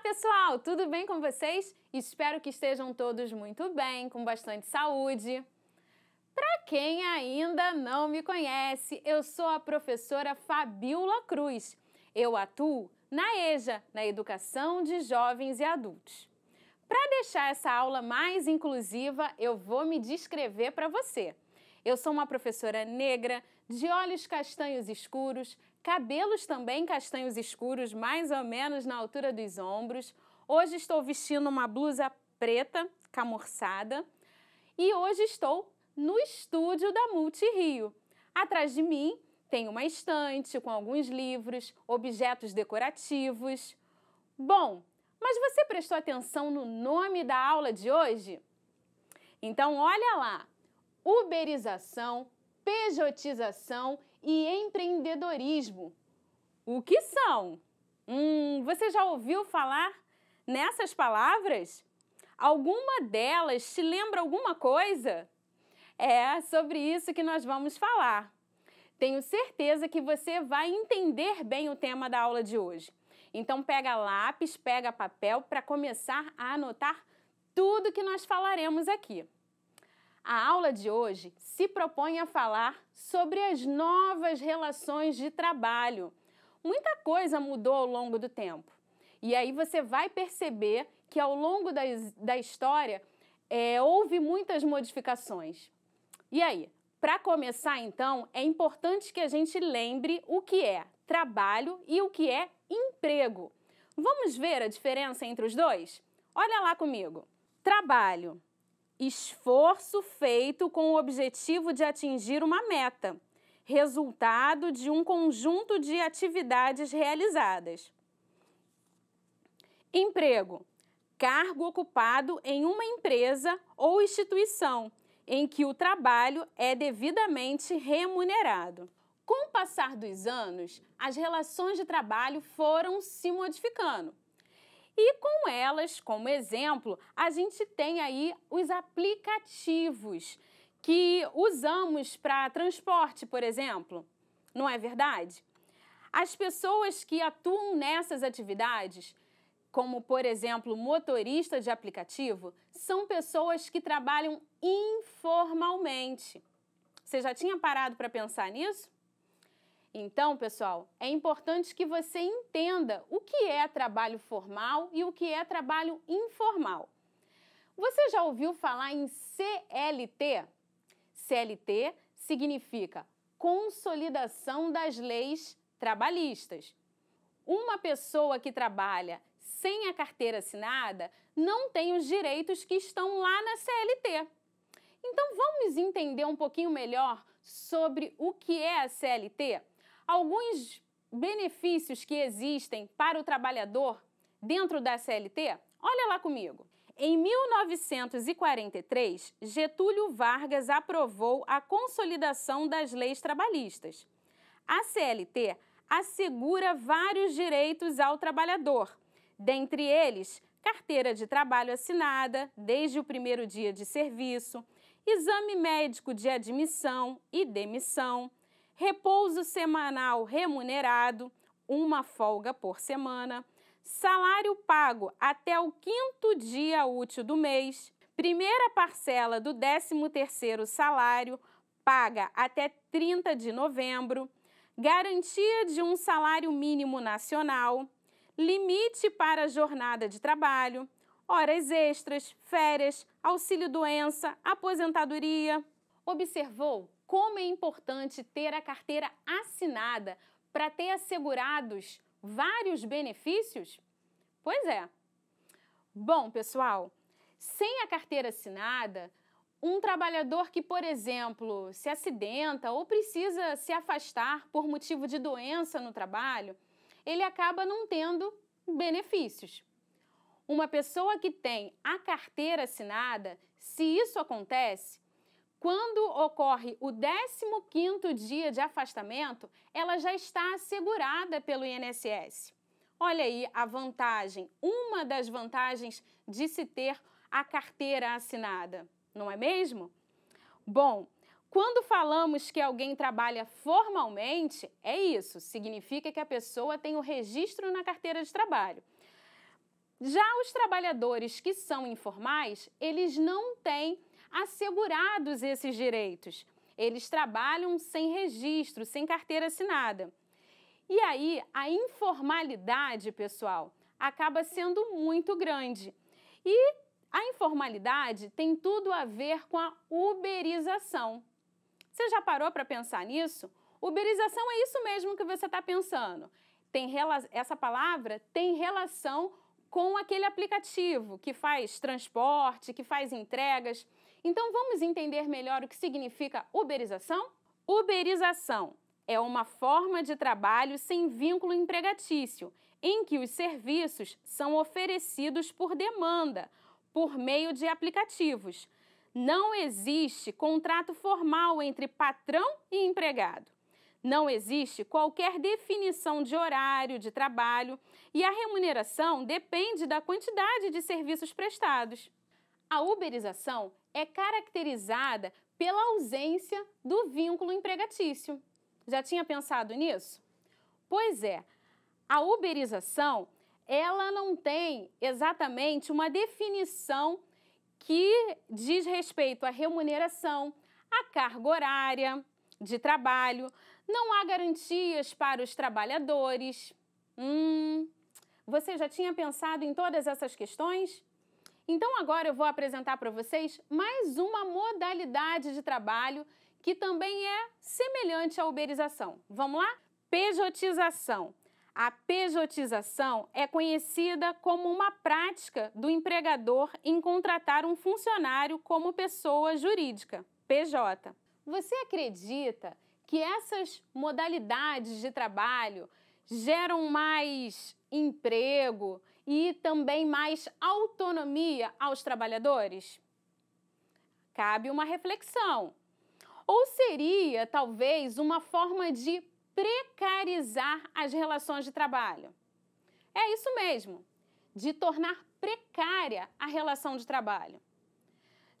pessoal, tudo bem com vocês? Espero que estejam todos muito bem, com bastante saúde. Para quem ainda não me conhece, eu sou a professora Fabiola Cruz. Eu atuo na EJA, na Educação de Jovens e Adultos. Para deixar essa aula mais inclusiva, eu vou me descrever para você. Eu sou uma professora negra, de olhos castanhos escuros, cabelos também castanhos escuros, mais ou menos na altura dos ombros. Hoje estou vestindo uma blusa preta, camurçada, e hoje estou no estúdio da Multirio. Atrás de mim tem uma estante com alguns livros, objetos decorativos. Bom, mas você prestou atenção no nome da aula de hoje? Então olha lá, uberização, pejotização e empreendedorismo. O que são? Você já ouviu falar nessas palavras? Alguma delas te lembra alguma coisa? É sobre isso que nós vamos falar. Tenho certeza que você vai entender bem o tema da aula de hoje. Então pega lápis, pega papel para começar a anotar tudo que nós falaremos aqui. A aula de hoje se propõe a falar sobre as novas relações de trabalho. Muita coisa mudou ao longo do tempo. E aí você vai perceber que ao longo da história houve muitas modificações. E aí, para começar então, é importante que a gente lembre o que é trabalho e o que é emprego. Vamos ver a diferença entre os dois? Olha lá comigo. Trabalho. Esforço feito com o objetivo de atingir uma meta, resultado de um conjunto de atividades realizadas. Emprego, cargo ocupado em uma empresa ou instituição, em que o trabalho é devidamente remunerado. Com o passar dos anos, as relações de trabalho foram se modificando. E com elas, como exemplo, a gente tem aí os aplicativos que usamos para transporte, por exemplo. Não é verdade? As pessoas que atuam nessas atividades, como por exemplo motorista de aplicativo, são pessoas que trabalham informalmente. Você já tinha parado para pensar nisso? Então, pessoal, é importante que você entenda o que é trabalho formal e o que é trabalho informal. Você já ouviu falar em CLT? CLT significa Consolidação das Leis Trabalhistas. Uma pessoa que trabalha sem a carteira assinada não tem os direitos que estão lá na CLT. Então, vamos entender um pouquinho melhor sobre o que é a CLT? Alguns benefícios que existem para o trabalhador dentro da CLT? Olha lá comigo. Em 1943, Getúlio Vargas aprovou a Consolidação das Leis Trabalhistas. A CLT assegura vários direitos ao trabalhador, dentre eles, carteira de trabalho assinada desde o primeiro dia de serviço, exame médico de admissão e demissão, repouso semanal remunerado, uma folga por semana, salário pago até o 5º dia útil do mês, primeira parcela do 13º salário paga até 30 de novembro, garantia de um salário mínimo nacional, limite para a jornada de trabalho, horas extras, férias, auxílio-doença, aposentadoria. Observou como é importante ter a carteira assinada para ter assegurados vários benefícios? Pois é. Bom, pessoal, sem a carteira assinada, um trabalhador que, por exemplo, se acidenta ou precisa se afastar por motivo de doença no trabalho, ele acaba não tendo benefícios. Uma pessoa que tem a carteira assinada, se isso acontece, quando ocorre o 15º dia de afastamento, ela já está assegurada pelo INSS. Olha aí a vantagem, uma das vantagens de se ter a carteira assinada, não é mesmo? Bom, quando falamos que alguém trabalha formalmente, é isso, significa que a pessoa tem o registro na carteira de trabalho. Já os trabalhadores que são informais, eles não têm assegurados esses direitos. Eles trabalham sem registro, sem carteira assinada. E aí, a informalidade, pessoal, acaba sendo muito grande. E a informalidade tem tudo a ver com a uberização. Você já parou para pensar nisso? Uberização é isso mesmo que você está pensando. Essa palavra tem relação com aquele aplicativo que faz transporte, que faz entregas. Então, vamos entender melhor o que significa uberização? Uberização é uma forma de trabalho sem vínculo empregatício, em que os serviços são oferecidos por demanda, por meio de aplicativos. Não existe contrato formal entre patrão e empregado. Não existe qualquer definição de horário de trabalho e a remuneração depende da quantidade de serviços prestados. A uberização é caracterizada pela ausência do vínculo empregatício. Já tinha pensado nisso? Pois é, a uberização, ela não tem exatamente uma definição que diz respeito à remuneração, à carga horária de trabalho, não há garantias para os trabalhadores. Você já tinha pensado em todas essas questões? Então agora eu vou apresentar para vocês mais uma modalidade de trabalho que também é semelhante à uberização. Vamos lá? Pejotização. A pejotização é conhecida como uma prática do empregador em contratar um funcionário como pessoa jurídica, PJ. Você acredita que essas modalidades de trabalho geram mais emprego e também mais autonomia aos trabalhadores? Cabe uma reflexão. Ou seria, talvez, uma forma de precarizar as relações de trabalho? É isso mesmo, de tornar precária a relação de trabalho.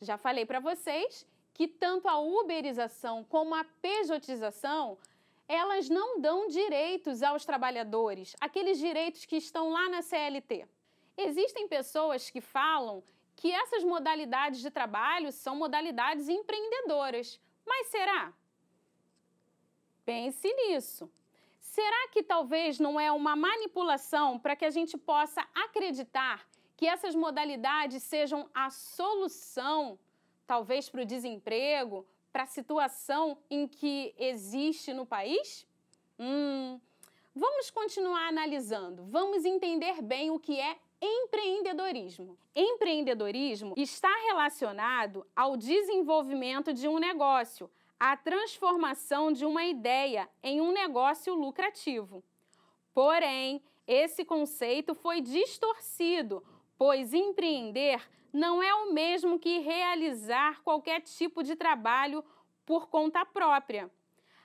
Já falei para vocês que tanto a uberização como a pejotização, elas não dão direitos aos trabalhadores, aqueles direitos que estão lá na CLT. Existem pessoas que falam que essas modalidades de trabalho são modalidades empreendedoras. Mas será? Pense nisso. Será que talvez não é uma manipulação para que a gente possa acreditar que essas modalidades sejam a solução, talvez para o desemprego, para a situação em que existe no país? Vamos continuar analisando, vamos entender bem o que é empreendedorismo. Empreendedorismo está relacionado ao desenvolvimento de um negócio, à transformação de uma ideia em um negócio lucrativo. Porém, esse conceito foi distorcido, pois empreender não é o mesmo que realizar qualquer tipo de trabalho por conta própria.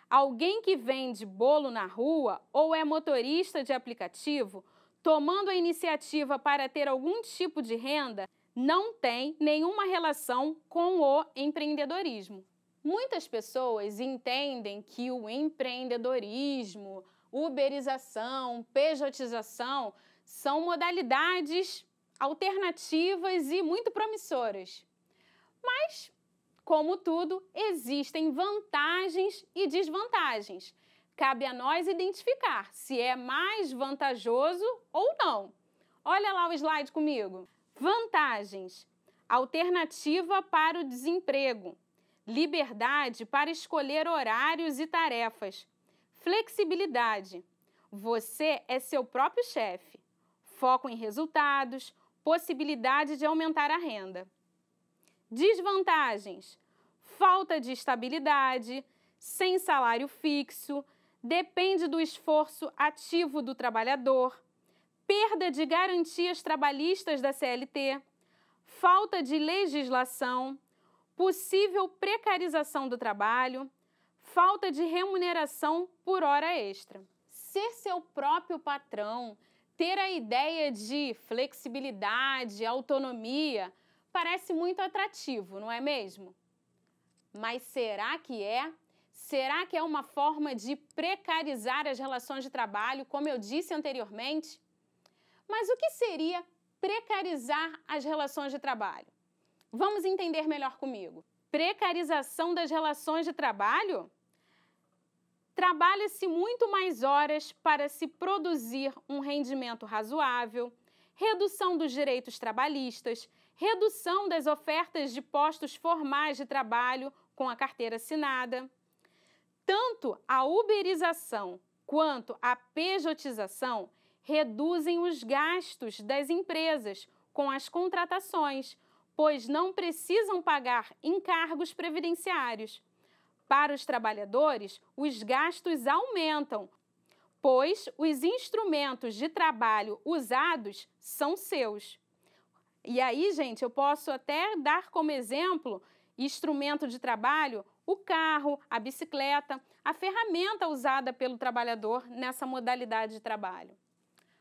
Alguém que vende bolo na rua ou é motorista de aplicativo, tomando a iniciativa para ter algum tipo de renda, não tem nenhuma relação com o empreendedorismo. Muitas pessoas entendem que o empreendedorismo, uberização, pejotização são modalidades alternativas e muito promissoras. Mas, como tudo, existem vantagens e desvantagens. Cabe a nós identificar se é mais vantajoso ou não. Olha lá o slide comigo. Vantagens: alternativa para o desemprego, liberdade para escolher horários e tarefas, flexibilidade. Você é seu próprio chefe. Foco em resultados, possibilidade de aumentar a renda. Desvantagens: falta de estabilidade, sem salário fixo, depende do esforço ativo do trabalhador, perda de garantias trabalhistas da CLT, falta de legislação, possível precarização do trabalho, falta de remuneração por hora extra. Ser seu próprio patrão, ter a ideia de flexibilidade, autonomia, parece muito atrativo, não é mesmo? Mas será que é? Será que é uma forma de precarizar as relações de trabalho, como eu disse anteriormente? Mas o que seria precarizar as relações de trabalho? Vamos entender melhor comigo. Precarização das relações de trabalho? Trabalha-se muito mais horas para se produzir um rendimento razoável, redução dos direitos trabalhistas, redução das ofertas de postos formais de trabalho com a carteira assinada. Tanto a uberização quanto a pejotização reduzem os gastos das empresas com as contratações, pois não precisam pagar encargos previdenciários. Para os trabalhadores, os gastos aumentam, pois os instrumentos de trabalho usados são seus. E aí, gente, eu posso até dar como exemplo instrumento de trabalho o carro, a bicicleta, a ferramenta usada pelo trabalhador nessa modalidade de trabalho.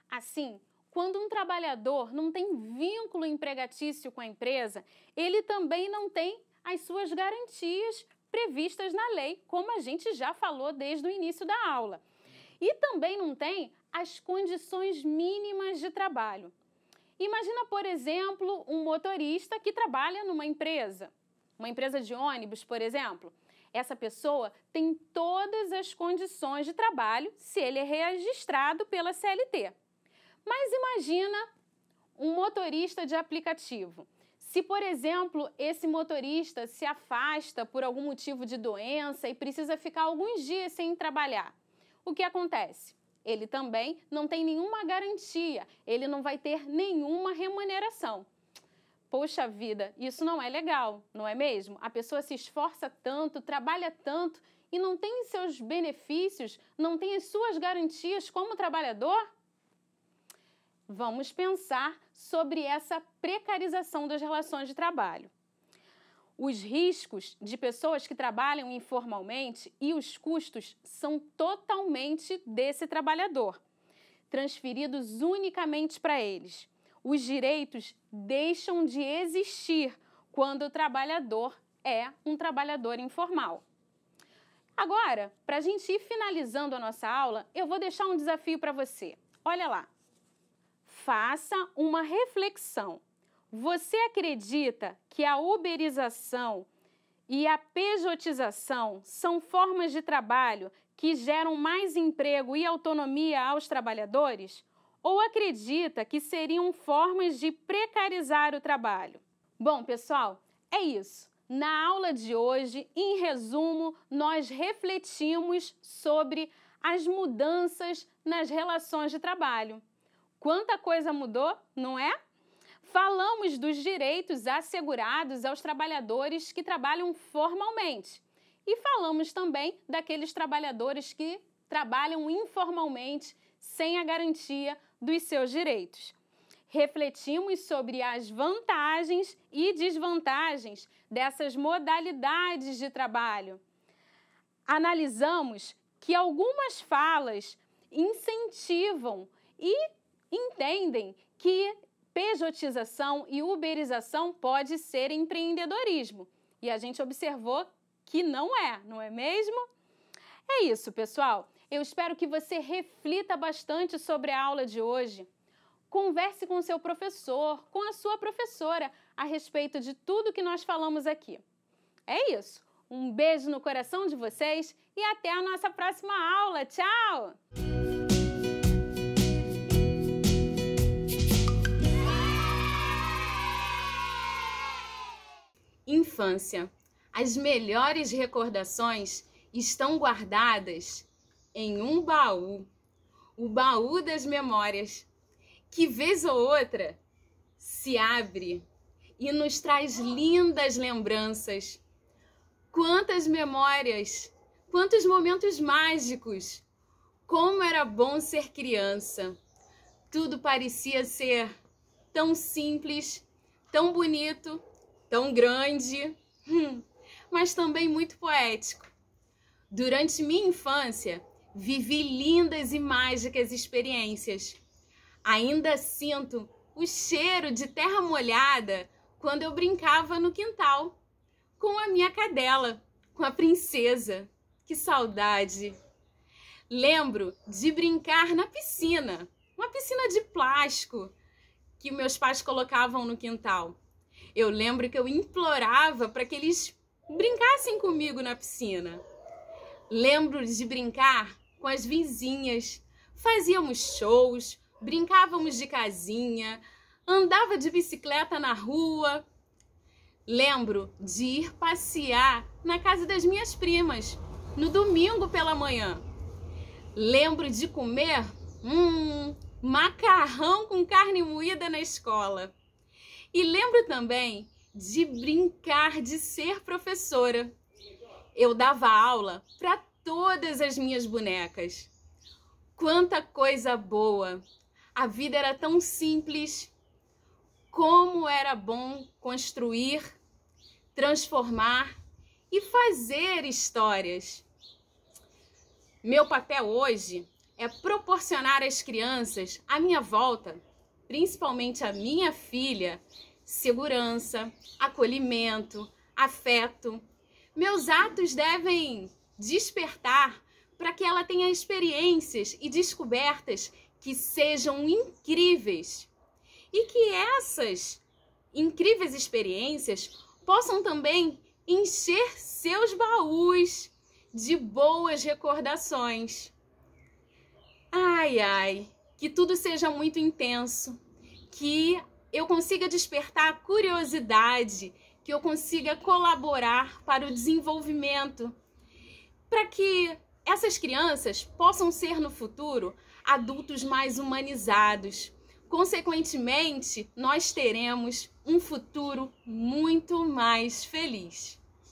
Assim, quando um trabalhador não tem vínculo empregatício com a empresa, ele também não tem as suas garantias previstas na lei, como a gente já falou desde o início da aula. E também não tem as condições mínimas de trabalho. Imagina, por exemplo, um motorista que trabalha numa empresa de ônibus, por exemplo. Essa pessoa tem todas as condições de trabalho se ele é registrado pela CLT. Mas imagina um motorista de aplicativo. Se, por exemplo, esse motorista se afasta por algum motivo de doença e precisa ficar alguns dias sem trabalhar, o que acontece? Ele também não tem nenhuma garantia, ele não vai ter nenhuma remuneração. Poxa vida, isso não é legal, não é mesmo? A pessoa se esforça tanto, trabalha tanto e não tem seus benefícios, não tem as suas garantias como trabalhador? Vamos pensar sobre essa precarização das relações de trabalho. Os riscos de pessoas que trabalham informalmente e os custos são totalmente desse trabalhador, transferidos unicamente para eles. Os direitos deixam de existir quando o trabalhador é um trabalhador informal. Agora, para a gente ir finalizando a nossa aula, eu vou deixar um desafio para você. Olha lá. Faça uma reflexão. Você acredita que a uberização e a pejotização são formas de trabalho que geram mais emprego e autonomia aos trabalhadores? Ou acredita que seriam formas de precarizar o trabalho? Bom, pessoal, é isso. Na aula de hoje, em resumo, nós refletimos sobre as mudanças nas relações de trabalho. Quanta coisa mudou, não é? Falamos dos direitos assegurados aos trabalhadores que trabalham formalmente e falamos também daqueles trabalhadores que trabalham informalmente sem a garantia dos seus direitos. Refletimos sobre as vantagens e desvantagens dessas modalidades de trabalho. Analisamos que algumas falas incentivam e entendem que pejotização e uberização pode ser empreendedorismo. E a gente observou que não é mesmo? É isso, pessoal. Eu espero que você reflita bastante sobre a aula de hoje. Converse com o seu professor, com a sua professora, a respeito de tudo que nós falamos aqui. É isso. Um beijo no coração de vocês e até a nossa próxima aula. Tchau! Infância. As melhores recordações estão guardadas em um baú. O baú das memórias, que vez ou outra se abre e nos traz lindas lembranças. Quantas memórias, quantos momentos mágicos. Como era bom ser criança. Tudo parecia ser tão simples, tão bonito, tão grande, mas também muito poético. Durante minha infância, vivi lindas e mágicas experiências. Ainda sinto o cheiro de terra molhada quando eu brincava no quintal com a minha cadela, com a princesa. Que saudade! Lembro de brincar na piscina, uma piscina de plástico, que meus pais colocavam no quintal. Eu lembro que eu implorava para que eles brincassem comigo na piscina. Lembro de brincar com as vizinhas. Fazíamos shows, brincávamos de casinha, andava de bicicleta na rua. Lembro de ir passear na casa das minhas primas, no domingo pela manhã. Lembro de comer macarrão com carne moída na escola. E lembro também de brincar de ser professora. Eu dava aula para todas as minhas bonecas. Quanta coisa boa! A vida era tão simples. Como era bom construir, transformar e fazer histórias. Meu papel hoje é proporcionar às crianças à minha volta, principalmente à minha filha, segurança, acolhimento, afeto. Meus atos devem despertar para que ela tenha experiências e descobertas que sejam incríveis. E que essas incríveis experiências possam também encher seus baús de boas recordações. Ai, ai, que tudo seja muito intenso, que eu consiga despertar a curiosidade, que eu consiga colaborar para o desenvolvimento, para que essas crianças possam ser no futuro adultos mais humanizados. Consequentemente, nós teremos um futuro muito mais feliz.